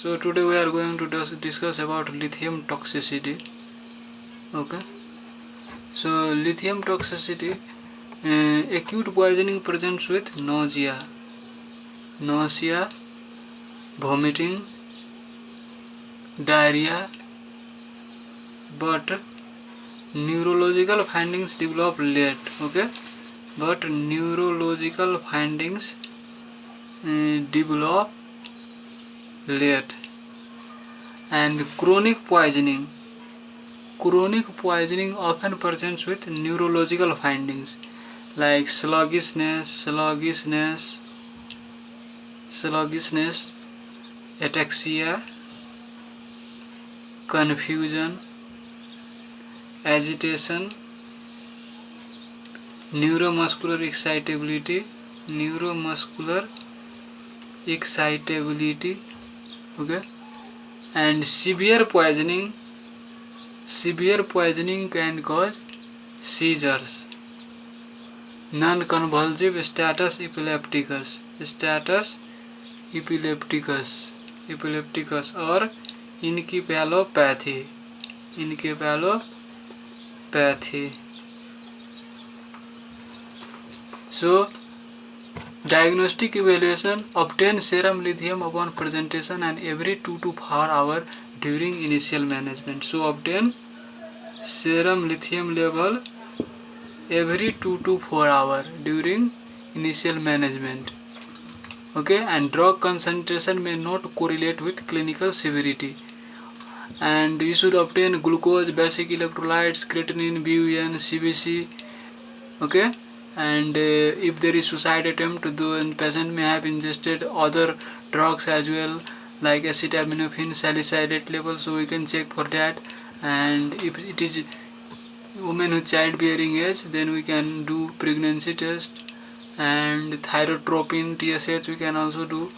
So today we are going to discuss about lithium toxicity. Okay. So lithium toxicity, acute poisoning presents with nausea, vomiting, diarrhea, but neurological findings develop late. Okay, but neurological findings develop late. And chronic poisoning often presents with neurological findings like sluggishness, ataxia, confusion, agitation, neuromuscular excitability, okay, and severe poisoning can cause seizures. Non-convulsive status epilepticus or encephalopathy. So diagnostic evaluation: obtain serum lithium upon presentation and every 2 to 4 hours during initial management. So obtain serum lithium level every 2 to 4 hours during initial management. Okay, and drug concentration may not correlate with clinical severity. And you should obtain glucose, basic electrolytes, creatinine, BUN, CBC. Okay, and if there is suicide attempt, the patient may have ingested other drugs as well, like acetaminophen, salicylate level, so we can check for that. And if it is women with childbearing age, then we can do pregnancy test, and thyrotropin, TSH we can also do.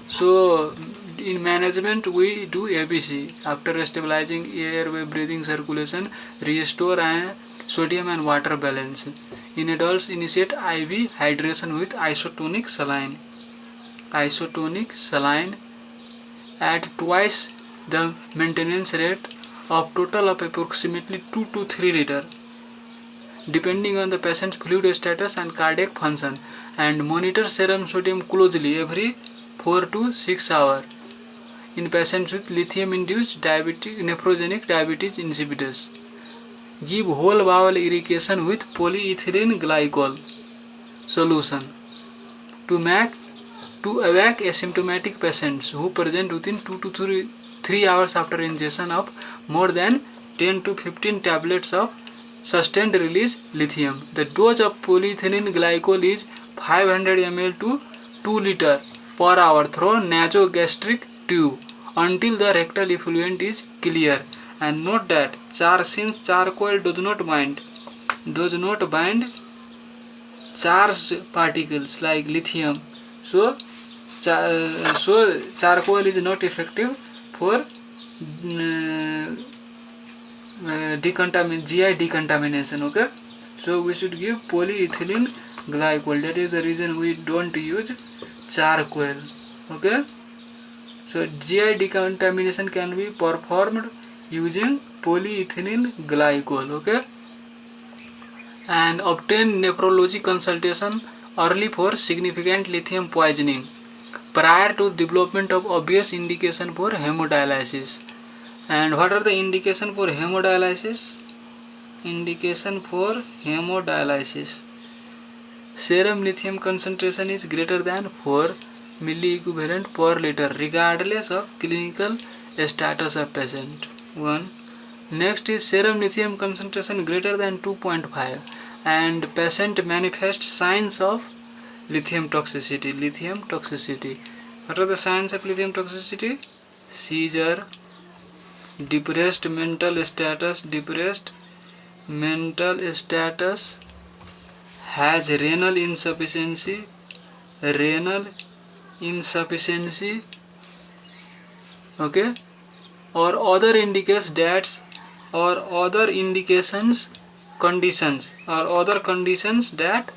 So in management we do ABC. After stabilizing airway, breathing, circulation, restore and sodium and water balance. In adults, initiate IV hydration with isotonic saline at twice the maintenance rate of total of approximately 2 to 3 liter, depending on the patient's fluid status and cardiac function, and monitor serum sodium closely every 4 to 6 hours in patients with lithium-induced nephrogenic diabetes insipidus. Give whole bowel irrigation with polyethylene glycol solution to awake asymptomatic patients who present within 2 to 3 hours after ingestion of more than 10 to 15 tablets of sustained release lithium. The dose of polyethylene glycol is 500 ml to 2 liter per hour through nasogastric tube until the rectal effluent is clear. And note that since charcoal does not bind charged particles like lithium, so charcoal is not effective for GI decontamination. Okay, so we should give polyethylene glycol. That is the reason we don't use charcoal. Okay, so GI decontamination can be performed using polyethylene glycol. Okay, and obtain nephrology consultation early for significant lithium poisoning prior to development of obvious indication for hemodialysis. And what are the indication for hemodialysis? Serum lithium concentration is greater than 4 milliequivalent per liter regardless of clinical status of patient. 1. Next is serum lithium concentration greater than 2.5 and patient manifests signs of lithium toxicity. What are the signs of lithium toxicity? Seizure, depressed mental status, has renal insufficiency, okay, or other conditions that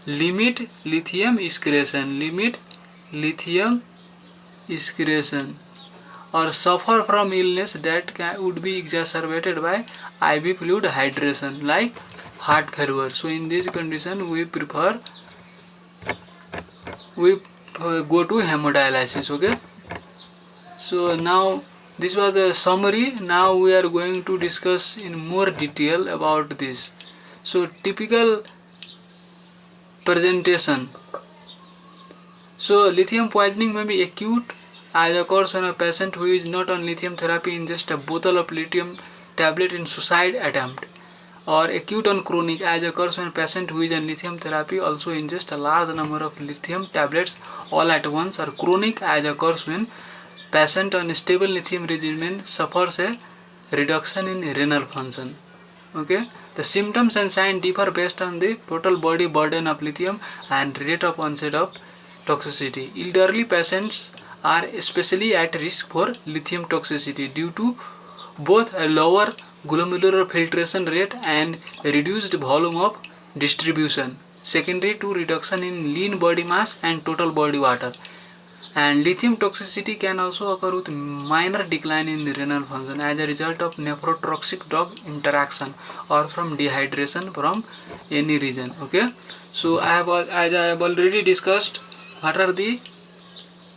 limit lithium excretion, or suffer from illness that would be exacerbated by IV fluid hydration, like heart failure. So in this condition, we go to hemodialysis. Okay. So now this was the summary. Now we are going to discuss in more detail about this. So typical presentation. So lithium poisoning may be acute, as occurs when a patient who is not on lithium therapy ingests a bottle of lithium tablet in suicide attempt, or acute on chronic, as occurs when a patient who is on lithium therapy also ingests a large number of lithium tablets all at once, or chronic, as occurs when patient on stable lithium regimen suffers a reduction in renal function. Okay, the symptoms and signs differ based on the total body burden of lithium and rate of onset of toxicity. Elderly patients are especially at risk for lithium toxicity due to both a lower glomerular filtration rate and reduced volume of distribution, secondary to reduction in lean body mass and total body water. And lithium toxicity can also occur with minor decline in the renal function as a result of nephrotoxic drug interaction or from dehydration from any reason. Okay, so as I have already discussed, what are the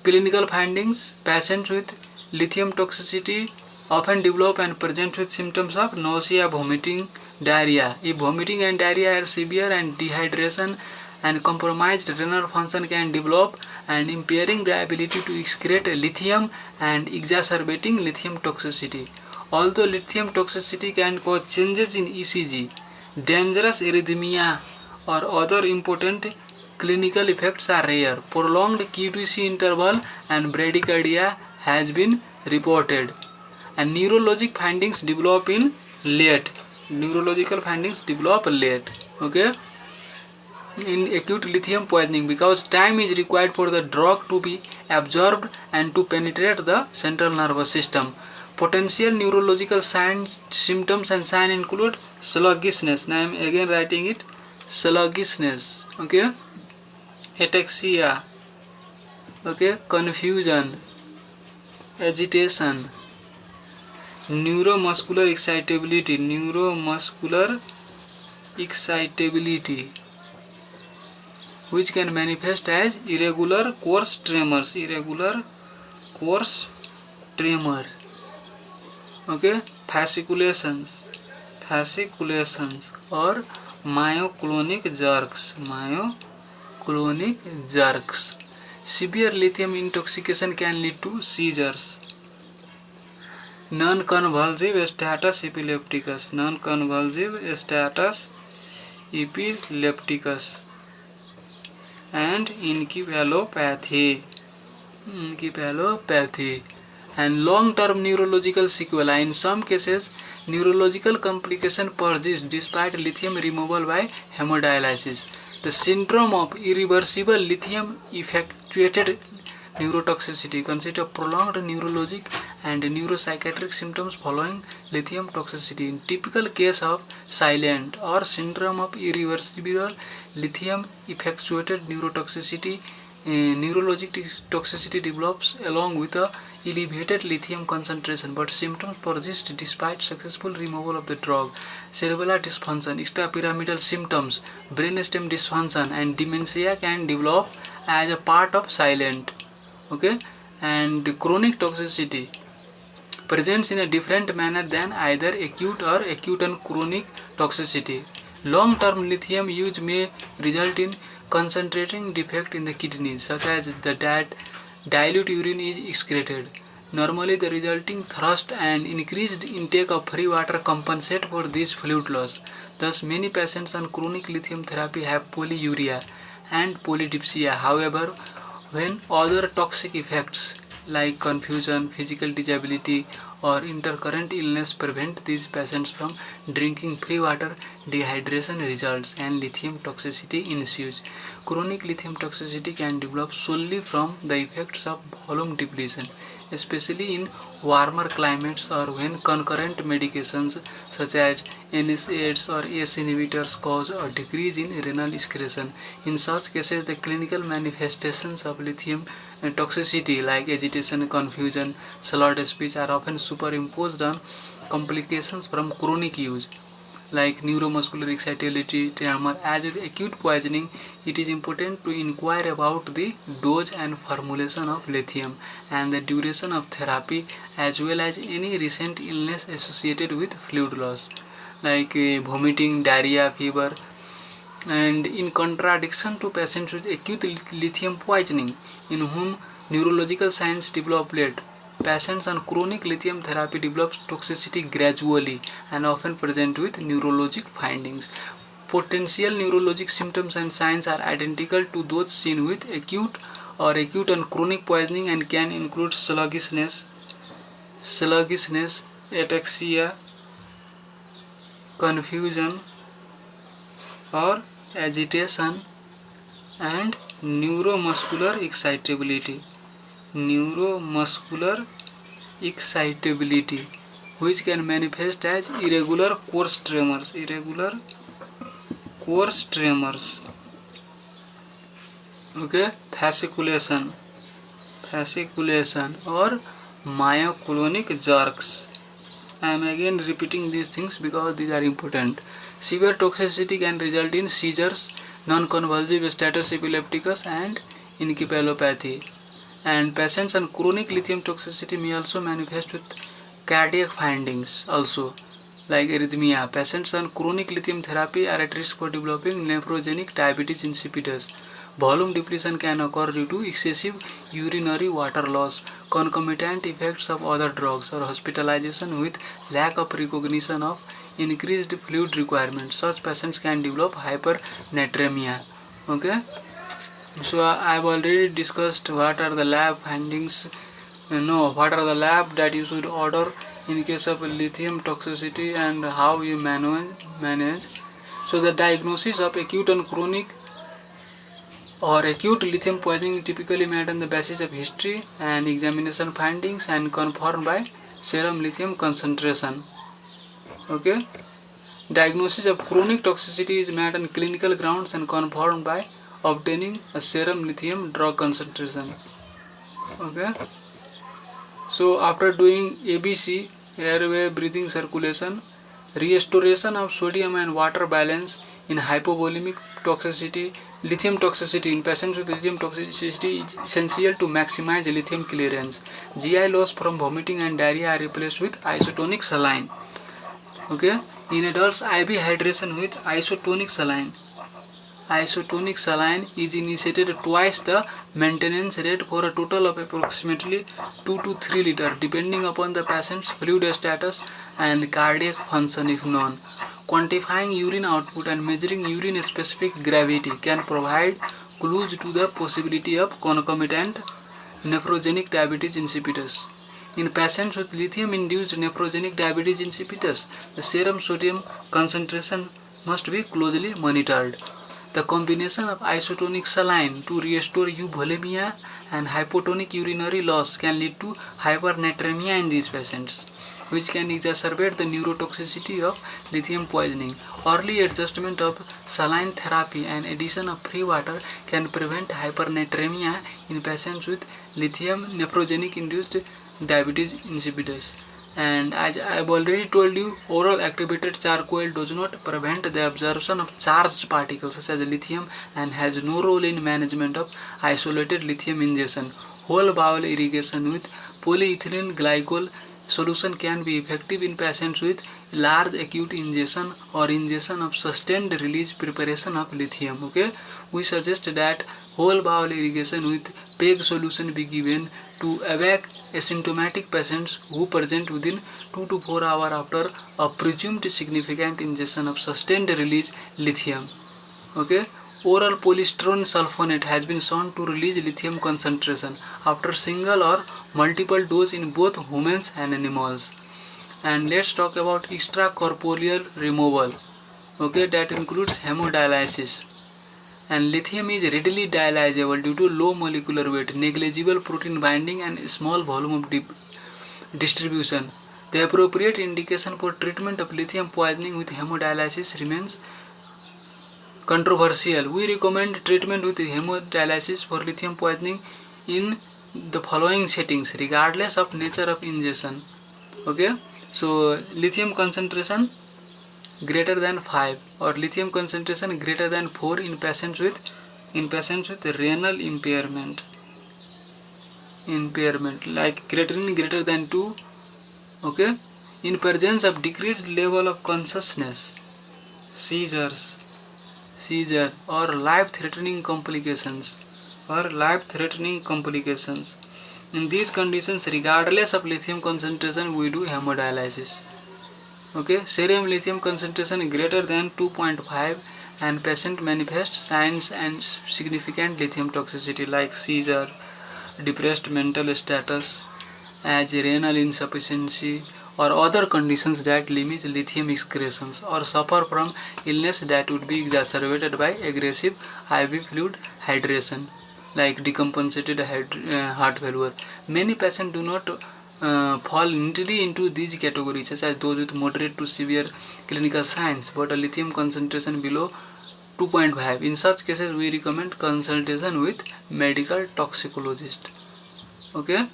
clinical findings? Patients with lithium toxicity often develop and present with symptoms of nausea, vomiting, diarrhea. If vomiting and diarrhea are severe and dehydration and compromised renal function can develop, and impairing the ability to excrete lithium and exacerbating lithium toxicity. Although lithium toxicity can cause changes in ECG, dangerous arrhythmia or other important clinical effects are rare. Prolonged QTc interval and bradycardia has been reported, and neurological findings develop late. Okay, in acute lithium poisoning, because time is required for the drug to be absorbed and to penetrate the central nervous system. Potential neurological symptoms and signs include sluggishness. Now I am again writing it, sluggishness. Okay, ataxia. Okay, confusion, agitation, neuromuscular excitability, which can manifest as irregular course tremor. Okay, fasciculations or myoclonic jerks. Severe lithium intoxication can lead to seizures. Non-convulsive status epilepticus, and encephalopathy, and long-term neurological sequelae. In some cases, neurological complication persist despite lithium removal by hemodialysis. The syndrome of irreversible lithium-effectuated neurotoxicity consists of prolonged neurologic and neuropsychiatric symptoms following lithium toxicity. In typical case of silent or syndrome of irreversible lithium-effectuated neurotoxicity, neurologic toxicity develops along with a elevated lithium concentration, but symptoms persist despite successful removal of the drug. Cerebellar dysfunction, extrapyramidal symptoms, brainstem dysfunction, and dementia can develop as a part of silent. Okay, and chronic toxicity presents in a different manner than either acute and chronic toxicity. Long-term lithium use may result in concentrating defect in the kidneys, such as the dilute urine is excreted. Normally, the resulting thirst and increased intake of free water compensate for this fluid loss. Thus, many patients on chronic lithium therapy have polyuria and polydipsia. However, when other toxic effects like confusion, physical disability, or intercurrent illness prevent these patients from drinking free water, dehydration results and lithium toxicity ensues. Chronic lithium toxicity can develop solely from the effects of volume depletion, especially in warmer climates or when concurrent medications such as NSAIDs or ACE inhibitors cause a decrease in renal excretion. In such cases, the clinical manifestations of lithium toxicity like agitation, confusion, slurred speech are often superimposed on complications from chronic use like neuromuscular excitability, tremor. As with acute poisoning, it is important to inquire about the dose and formulation of lithium and the duration of therapy, as well as any recent illness associated with fluid loss like vomiting, diarrhea, fever. And in contradiction to patients with acute lithium poisoning, in whom neurological signs develop late, patients on chronic lithium therapy develop toxicity gradually and often present with neurologic findings. Potential neurologic symptoms and signs are identical to those seen with acute and chronic poisoning and can include sluggishness, ataxia, confusion or agitation, and neuromuscular excitability. Which can manifest as irregular coarse tremors. Okay, fasciculation or myoclonic jerks. I am again repeating these things because these are important. Severe toxicity can result in seizures, non-convulsive status epilepticus, and encephalopathy. And patients on chronic lithium toxicity may also manifest with cardiac findings also, like arrhythmia. Patients on chronic lithium therapy are at risk for developing nephrogenic diabetes insipidus. Volume depletion can occur due to excessive urinary water loss, concomitant effects of other drugs, or hospitalization with lack of recognition of increased fluid requirements. Such patients can develop hypernatremia. Okay, so I have already discussed what are the lab findings. What are the lab that you should order in case of lithium toxicity and how you manage. So the diagnosis of acute and chronic or acute lithium poisoning is typically made on the basis of history and examination findings and confirmed by serum lithium concentration. Okay, diagnosis of chronic toxicity is made on clinical grounds and confirmed by obtaining a serum lithium drug concentration. Okay, so after doing ABC, airway, breathing, circulation, restoration of sodium and water balance in hypovolemic toxicity, lithium toxicity in patients with lithium toxicity is essential to maximize lithium clearance. GI loss from vomiting and diarrhea are replaced with isotonic saline. Okay, in adults, IV hydration with isotonic saline. Isotonic saline is initiated twice the maintenance rate for a total of approximately 2 to 3 liters depending upon the patient's fluid status and cardiac function if known. Quantifying urine output and measuring urine specific gravity can provide clues to the possibility of concomitant nephrogenic diabetes insipidus. In patients with lithium-induced nephrogenic diabetes insipidus, the serum sodium concentration must be closely monitored. The combination of isotonic saline to restore euvolemia and hypotonic urinary loss can lead to hypernatremia in these patients, which can exacerbate the neurotoxicity of lithium poisoning. Early adjustment of saline therapy and addition of free water can prevent hypernatremia in patients with lithium nephrogenic induced diabetes insipidus. And as I have already told you, oral activated charcoal does not prevent the absorption of charged particles such as lithium and has no role in management of isolated lithium ingestion. Whole bowel irrigation with polyethylene glycol solution can be effective in patients with large acute ingestion or ingestion of sustained release preparation of lithium. Okay, we suggest that whole bowel irrigation with PEG solution be given to evac asymptomatic patients who present within 2 to 4 hours after a presumed significant ingestion of sustained release lithium. Okay, oral polystyrene sulfonate has been shown to release lithium concentration after single or multiple dose in both humans and animals. And let's talk about extracorporeal removal. Okay, that includes hemodialysis. And lithium is readily dialyzable due to low molecular weight, negligible protein binding and small volume of distribution. The appropriate indication for treatment of lithium poisoning with hemodialysis remains controversial. We recommend treatment with hemodialysis for lithium poisoning in the following settings regardless of nature of ingestion. Okay, so lithium concentration greater than 5 or lithium concentration greater than 4 in patients with renal impairment like creatinine greater than 2. Okay, in presence of decreased level of consciousness, seizure or life-threatening complications. In these conditions, regardless of lithium concentration, we do hemodialysis. Okay, serum lithium concentration greater than 2.5 and patient manifests signs and significant lithium toxicity like seizure, depressed mental status, as renal insufficiency or other conditions that limit lithium excretions, or suffer from illness that would be exacerbated by aggressive IV fluid hydration like decompensated heart failure. Many patients do not fall neatly into these categories, such as those with moderate to severe clinical signs but a lithium concentration below 2.5. In such cases, we recommend consultation with medical toxicologist. Okay.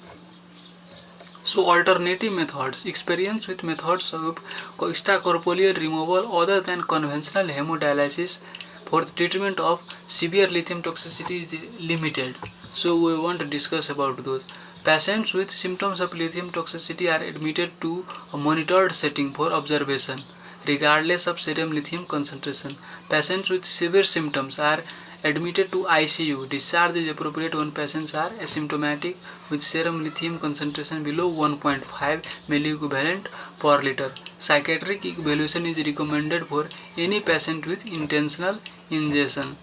So alternative methods. Experience with methods of extracorporeal removal other than conventional hemodialysis for the treatment of severe lithium toxicity is limited. So we want to discuss about those. Patients with symptoms of lithium toxicity are admitted to a monitored setting for observation regardless of serum lithium concentration. Patients with severe symptoms are admitted to ICU. Discharge is appropriate when patients are asymptomatic with serum lithium concentration below 1.5 milliequivalent per liter. Psychiatric evaluation is recommended for any patient with intentional ingestion.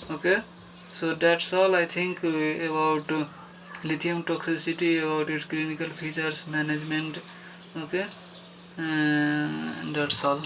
Okay, so that's all I think about lithium toxicity, about its clinical features, management. Okay, that's all.